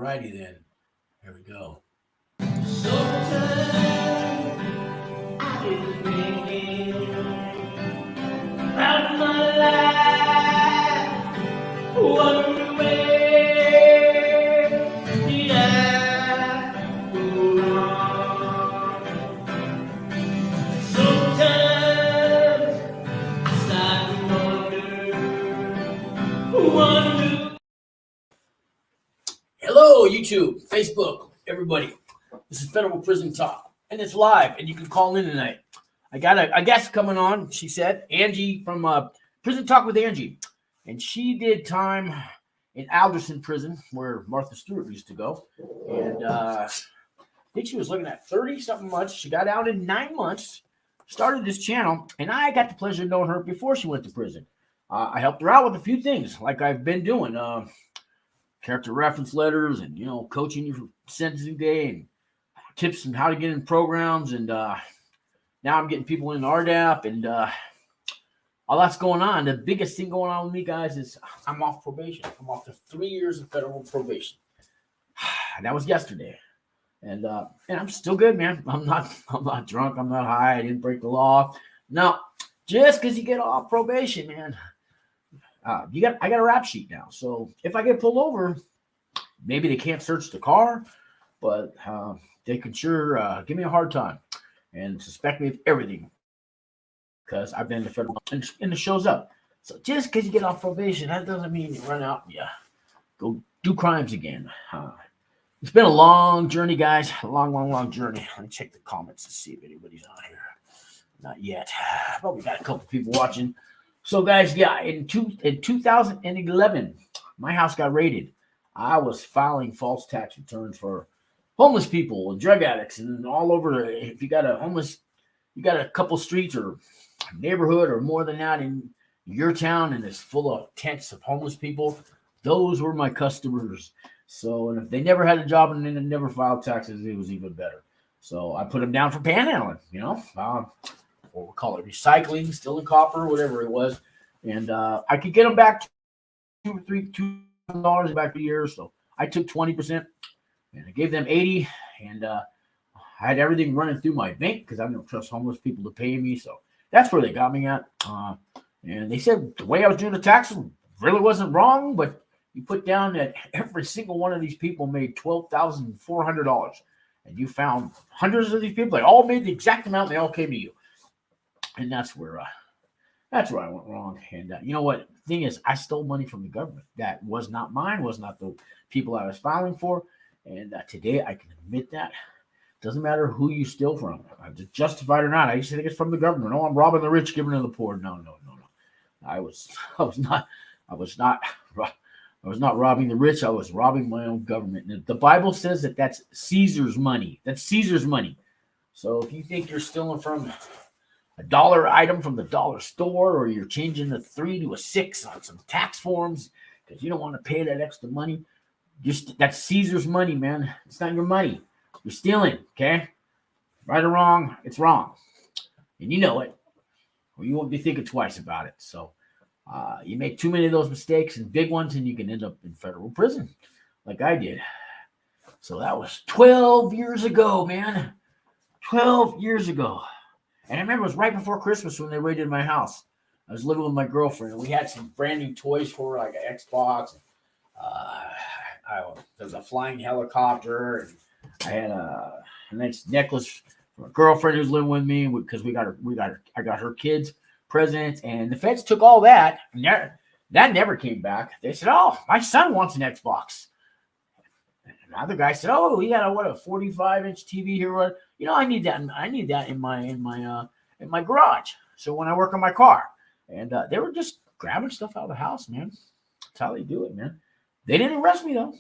righty then. Here we go. Out my life, wonder where did I go wrong? Sometimes I start to wonder. Hello, YouTube, Facebook, everybody. This is Federal Prison Talk, and it's live, and you can call in tonight. I got a guest coming on, she said, Angie from Prison Talk with Angie. And she did time in Alderson Prison, where Martha Stewart used to go. And I think she was looking at 30-something months. She got out in 9 months, started this channel, and I got the pleasure of knowing her before she went to prison. I helped her out with a few things, like I've been doing. Character reference letters and, coaching you for sentencing day and tips on how to get in programs. And now I'm getting people in RDAP and all that's going on. The biggest thing going on with me, guys, is I'm off probation. I'm off to 3 years of federal probation. That was yesterday. And I'm still good, man. I'm not drunk. I'm not high. I didn't break the law. No, just because you get off probation, man. I got a rap sheet now. So if I get pulled over, maybe they can't search the car, but they can sure give me a hard time and suspect me of everything because I've been in the federal and it shows up. So just because you get off probation, that doesn't mean you run out and you go do crimes again. It's been a long journey, guys. A long journey. Let me check the comments to see if anybody's on here. Not yet, but we got a couple people watching. So, guys, yeah, in 2011, my house got raided. I was filing false tax returns for homeless people and drug addicts and all over. If you got you got a couple streets or neighborhood or more than that in your town and it's full of tents of homeless people, those were my customers. So, and if they never had a job and they never filed taxes, it was even better. So I put them down for panhandling, what we call it, recycling, still in copper, whatever it was. And I could get them back $2,000 back a year. So I took 20% and I gave them 80. And I had everything running through my bank because I don't trust homeless people to pay me. So that's where they got me at. And they said the way I was doing the taxes really wasn't wrong, but you put down that every single one of these people made $12,400. And you found hundreds of these people. They all made the exact amount. They all came to you. And that's where I went wrong. And you know what? The thing is, I stole money from the government. That was not mine, was not the people I was filing for. And today I can admit that. Doesn't matter who you steal from, justified or not. I used to think it's from the government. Oh, I'm robbing the rich, giving to the poor. No. I was not robbing the rich. I was robbing my own government. And the Bible says that that's Caesar's money. That's Caesar's money. So if you think you're stealing from a dollar item from the dollar store, or you're changing the 3 to a 6 on some tax forms because you don't want to pay that extra money, that's Caesar's money, man. It's not your money. You're stealing, okay? Right or wrong, it's wrong. And you know it, or you won't be thinking twice about it. So you make too many of those mistakes and big ones, and you can end up in federal prison like I did. So that was 12 years ago, man. 12 years ago. And I remember it was right before Christmas when they raided my house. I was living with my girlfriend, and we had some brand new toys for her, like an Xbox. There was a flying helicopter, and I had a nice necklace from a girlfriend who was living with me because I got her kids presents, and the feds took all that, and that never came back. They said, "Oh, my son wants an Xbox." And another guy said, "Oh, he got a 45-inch TV here. I need that. I need that in my garage. So when I work on my car." And they were just grabbing stuff out of the house, man. That's how they do it, man. They didn't arrest me though,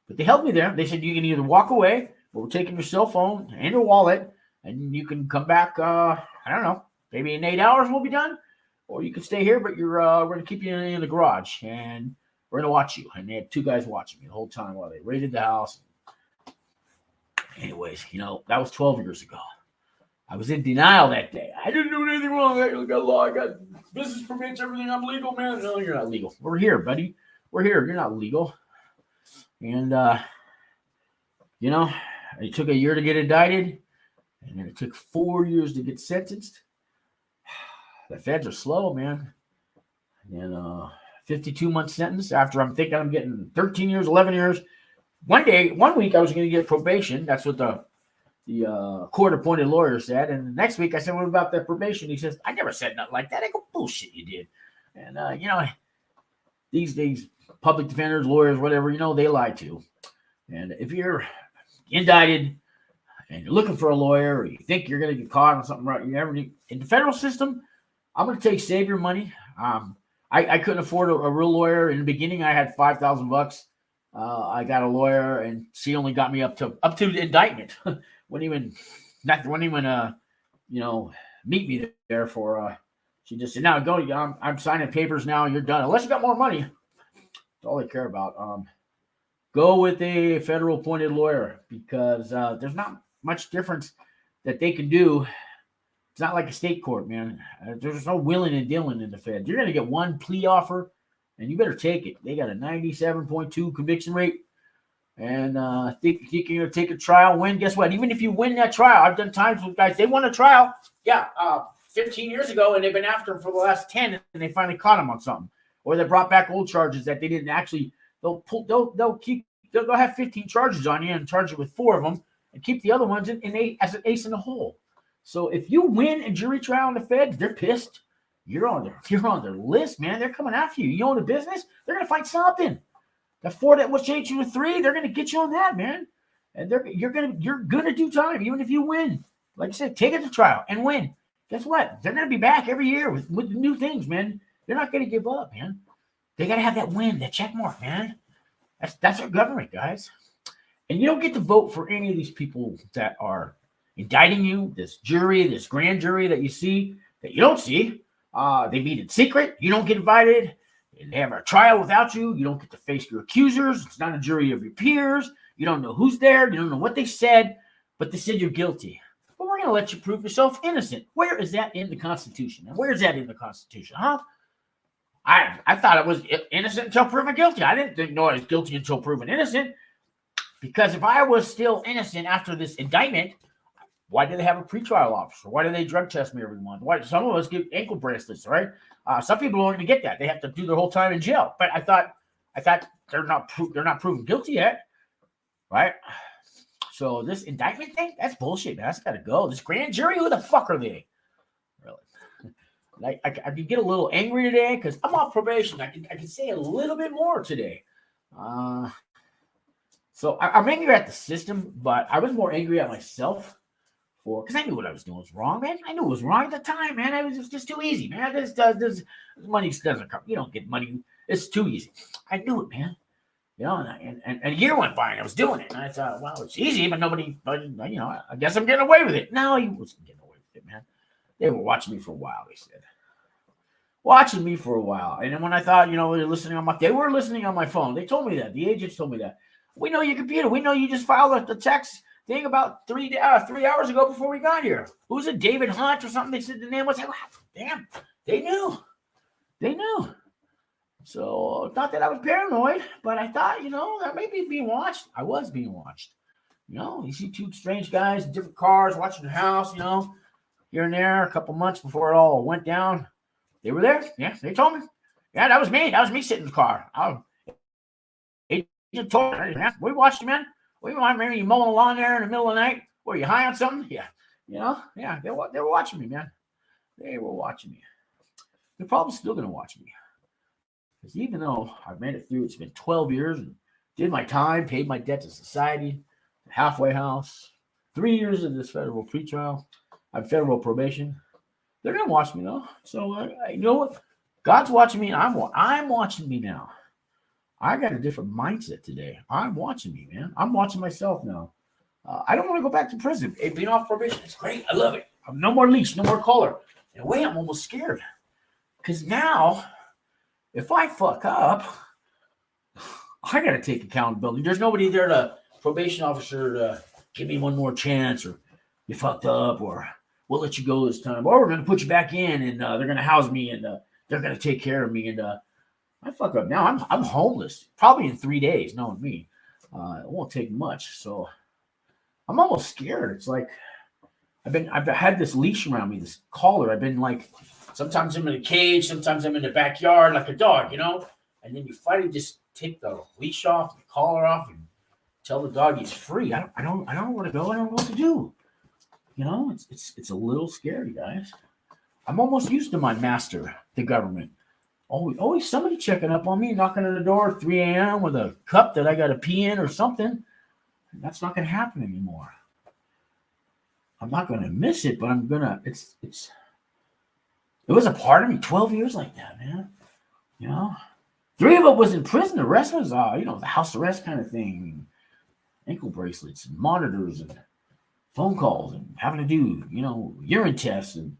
but they held me there. They said you can either walk away, or we're taking your cell phone and your wallet, and you can come back. I don't know, maybe in 8 hours we'll be done, or you can stay here, but we're going to keep you in the garage and we're going to watch you. And they had 2 guys watching me the whole time while they raided the house. Anyways, that was 12 years ago. I was in denial that day. I didn't do anything wrong. I got law. I got business permits, everything. I'm legal, man. No, you're not legal. We're here, buddy. We're here. You're not legal. And You know, it took a year to get indicted, and then it took 4 years to get sentenced. The feds are slow, man. And 52-month sentence after I'm thinking I'm getting 13 years, 11 years. One week I was going to get probation. That's what the court-appointed lawyer said. And the next week I said, what about that probation? He says, I never said nothing like that. I go, bullshit, you did. And, these days, public defenders, lawyers, whatever, they lie too. And if you're indicted and you're looking for a lawyer or you think you're going to get caught on something right, in the federal system, I'm going to save your money. I couldn't afford a real lawyer. In the beginning, I had $5,000. I got a lawyer, and she only got me up to the indictment. wouldn't even meet me there for. She just said, "Now go. I'm signing papers now. You're done. Unless you got more money." That's all they care about. Go with a federal appointed lawyer because there's not much difference that they can do. It's not like a state court, man. There's no willing and dealing in the Fed. You're going to get one plea offer, and you better take it. They got a 97.2 conviction rate, and think you're going to take a trial, win. Guess what? Even if you win that trial, I've done times with guys, they won a trial, 15 years ago, and they've been after them for the last 10, and they finally caught them on something. Or they brought back old charges that they didn't actually. They'll have 15 charges on you and charge you with 4 of them, and keep the other ones as an ace in the hole. So if you win a jury trial in the Fed, they're pissed. You're on their list, man. They're coming after you. You own a business, they're gonna find something. The 4 that was changed you to 3, they're gonna get you on that, man. And you're gonna do time, even if you win. Like I said, take it to trial and win. Guess what? They're gonna be back every year with new things, man. They're not gonna give up, man. They gotta have that win, that check mark, man. That's our government, guys. And you don't get to vote for any of these people that are indicting you, this jury, this grand jury that you see, that you don't see. They meet in secret. You don't get invited. They have a trial without you. You don't get to face your accusers. It's not a jury of your peers. You don't know who's there. You don't know what they said, but they said you're guilty. But we're going to let you prove yourself innocent. Where is that in the Constitution? And where is that in the Constitution, huh? I thought it was innocent until proven guilty. I didn't know I was guilty until proven innocent. Because if I was still innocent after this indictment, why do they have a pretrial officer? Why do they drug test me every month? Why some of us get ankle bracelets, right? Some people don't even get that. They have to do their whole time in jail. But I thought they're not proven guilty yet, right? So this indictment thing, that's bullshit, man. That's got to go. This grand jury, who the fuck are they? Really? Like I can get a little angry today because I'm off probation. I can say a little bit more today. So I'm angry at the system, but I was more angry at myself because I knew what I was doing was wrong, man. I knew it was wrong at the time, man. It was just too easy, man. This money doesn't come. You don't get money. It's too easy. I knew it, man. And a year went by and I was doing it. And I thought, well, it's easy, but I guess I'm getting away with it. No, he wasn't getting away with it, man. They were watching me for a while, they said. Watching me for a while. And then when I thought, they were listening on my phone. They told me that. The agents told me that. We know your computer. We know you just filed the text thing about 3 hours ago before we got here. Who's it? David Hunt or something? They said the name was. Damn, they knew. So not that I was paranoid, but I thought, that may be being watched. I was being watched. You see 2 strange guys in different cars watching the house, here and there, a couple months before it all went down. They were there. Yeah, they told me. Yeah, that was me. That was me sitting in the car. He told me, man, we watched you, man. We remember you mowing the lawn there in the middle of the night. Were you high on something? Yeah. Yeah, they were watching me, man. They were watching me. They're probably still going to watch me. Because even though I've made it through, it's been 12 years and did my time, paid my debt to society, halfway house, 3 years of this federal pretrial, federal probation. They're going to watch me, though. So, you know what? God's watching me, and I'm watching me now. I got a different mindset today. I'm watching me, man. I'm watching myself now. I don't want to go back to prison. Being off probation, it's great. I love it. No more leash, no more collar. In a way, I'm almost scared. Because now, if I fuck up, I got to take accountability. There's nobody there probation officer to give me one more chance, or you fucked up, or we'll let you go this time, or we're going to put you back in, and they're going to house me, and they're going to take care of me, and I fuck up now. I'm homeless, probably in 3 days, knowing me. It won't take much. So I'm almost scared. It's like I've had this leash around me, this collar. I've been like, sometimes I'm in a cage, sometimes I'm in the backyard like a dog, and then you finally just take the leash off, the collar off, and tell the dog he's free. I don't know where to go. I don't know what to do. It's a little scary, guys. I'm almost used to my master, the government. Always somebody checking up on me, knocking on the door at 3 a.m. with a cup that I got to pee in or something. That's not going to happen anymore. I'm not going to miss it, but I'm going to, it was a part of me 12 years like that, man. 3 of it was in prison. The rest was, the house arrest kind of thing. Ankle bracelets and monitors and phone calls and having to do, urine tests and,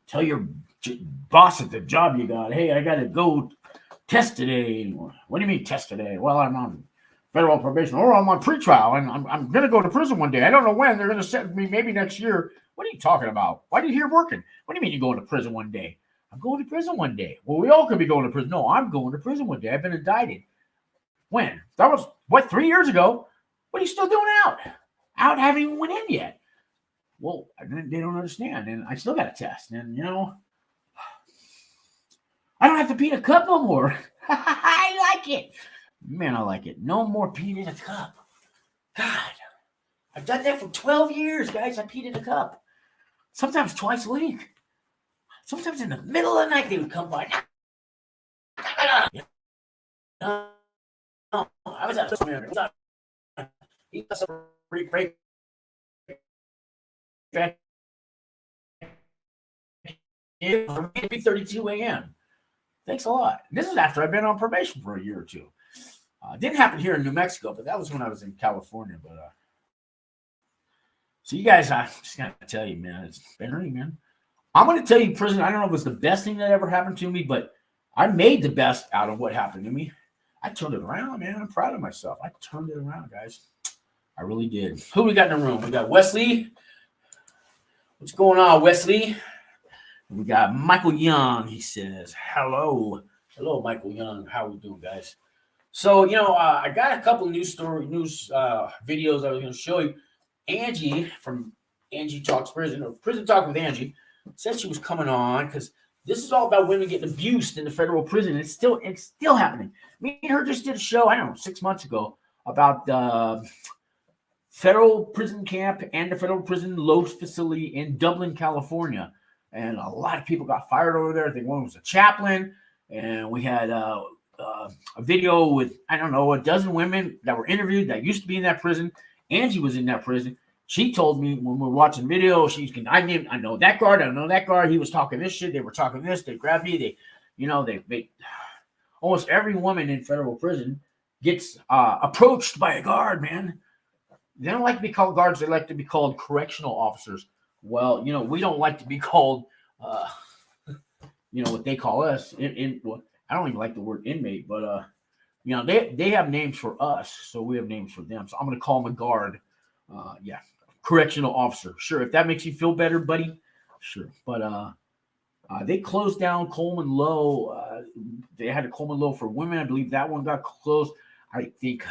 tell your boss at the job you got, hey, I got to go test today. What do you mean test today? Well, I'm on federal probation or I'm on pretrial and I'm going to go to prison one day. I don't know when. They're going to send me maybe next year. What are you talking about? Why are you here working? What do you mean you're going to prison one day? I'm going to prison one day. Well, we all could be going to prison. No, I'm going to prison one day. I've been indicted. When? That was, 3 years ago? What are you still doing out? Out haven't even went in yet. Well, they don't understand. And I still got a test. And, I don't have to pee in a cup no more. I like it. Man, I like it. No more peeing in a cup. God, I've done that for 12 years, guys. I peed in a cup. Sometimes twice a week. Sometimes in the middle of the night, they would come by. I was out of he was a break. Maybe 32 a.m. Thanks a lot. This is after I've been on probation for a year or two. Didn't happen here in New Mexico, but that was when I was in California. But so you guys, I just gotta tell you, man, it's been hurting, man. I'm gonna tell you, prison. I don't know if it was the best thing that ever happened to me, but I made the best out of what happened to me. I turned it around, man. I'm proud of myself. I turned it around, guys. I really did. Who we got in the room? We got Wesley. What's going on, Wesley? We got Michael Young. He says, hello. Hello, Michael Young. How are we doing, guys? So, I got a couple news videos I was going to show you. Angie from Angie Talks Prison, or Prison Talk with Angie, said she was coming on because this is all about women getting abused in the federal prison. It's still happening. Me and her just did a show, I don't know, 6 months ago about the federal prison camp and the federal prison Los facility in Dublin, California. And a lot of people got fired over there. I think one was a chaplain. And we had a video with, I don't know, a dozen women that were interviewed that used to be in that prison. Angie was in that prison. She told me when we were watching video, I know that guard, I know that guard. He was talking this shit. They were talking this. They grabbed me. They almost every woman in federal prison gets approached by a guard, man. They don't like to be called guards. They like to be called correctional officers. Well, we don't like to be called, what they call us. I don't even like the word inmate, but, they have names for us, so we have names for them. So I'm going to call them a guard. Correctional officer. Sure, if that makes you feel better, buddy. Sure. But they closed down Coleman Low. They had a Coleman Low for women. I believe that one got closed. I think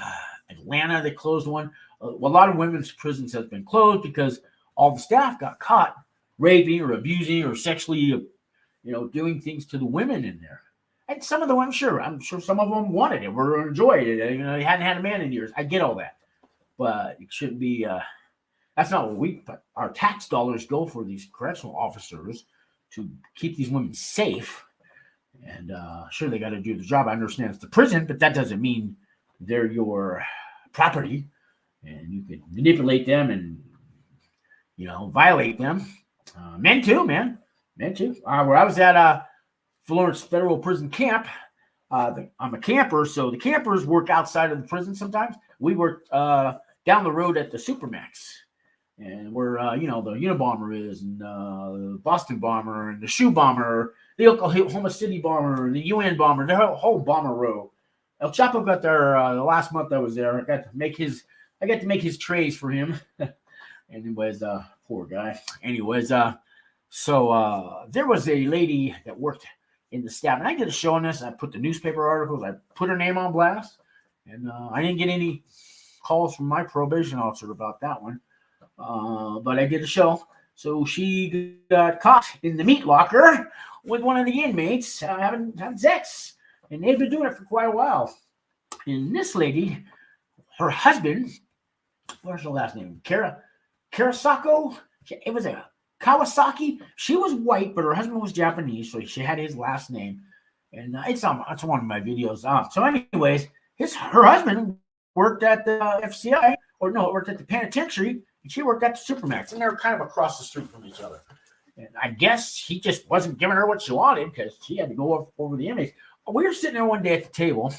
Atlanta, they closed one. A lot of women's prisons have been closed because all the staff got caught raping or abusing or sexually, doing things to the women in there. And some of them, I'm sure some of them wanted it or enjoyed it. They hadn't had a man in years. I get all that. But it shouldn't be, that's not what our tax dollars go for these correctional officers to keep these women safe. And sure, they got to do the job. I understand it's the prison, but that doesn't mean they're your property. And you can manipulate them and, violate them. Men too, man. Men too. Where I was at Florence Federal Prison Camp, I'm a camper, so the campers work outside of the prison sometimes. We work down the road at the Supermax. And where, the Unabomber is, and the Boston Bomber, and the Shoe Bomber, the Oklahoma City Bomber, and the UN Bomber, the whole bomber row. El Chapo got there the last month I was there. I got to make his trays for him. Anyways, poor guy. Anyways, so there was a lady that worked in the staff, and I did a show on this. I put the newspaper articles. I put her name on blast, and I didn't get any calls from my probation officer about that one. But I did a show. So she got caught in the meat locker with one of the inmates having sex. And they've been doing it for quite a while. And this lady, her husband, what's her last name? Karasako? It was a Kawasaki. She was white, but her husband was Japanese, so she had his last name. And it's one of my videos. So anyways, her husband worked at the FCI, or no, worked at the penitentiary, and she worked at the Supermax, and they were kind of across the street from each other. And I guess he just wasn't giving her what she wanted because she had to go over the inmates. We were sitting there one day at the table,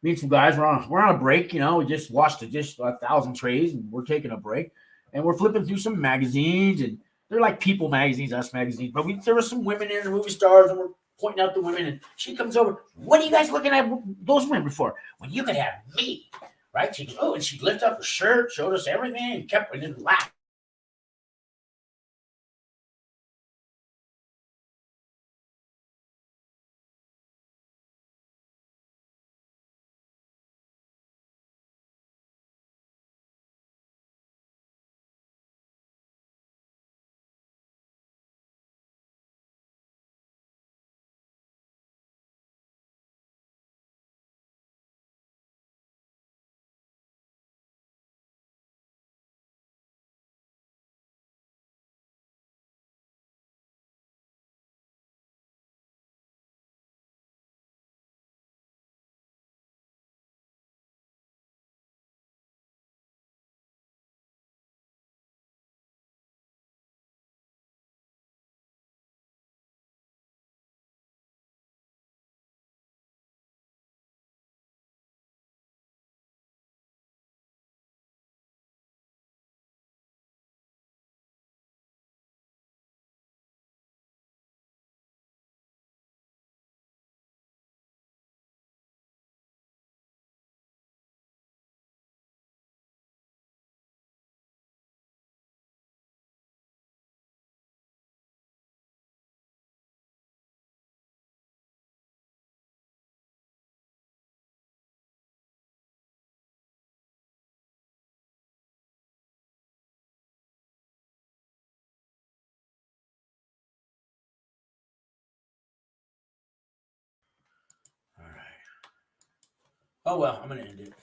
me and some guys, we're on a break, we just washed 1,000 trays, and we're taking a break, and we're flipping through some magazines, and they're like People magazines, Us magazines, but there were some women in, the movie stars, and we're pointing out the women, and she comes over, what are you guys looking at those women for? When you could have me, right? She goes, oh, and she lifted up her shirt, showed us everything, and kept, and then laughed. All right. Oh, well, I'm going to end it.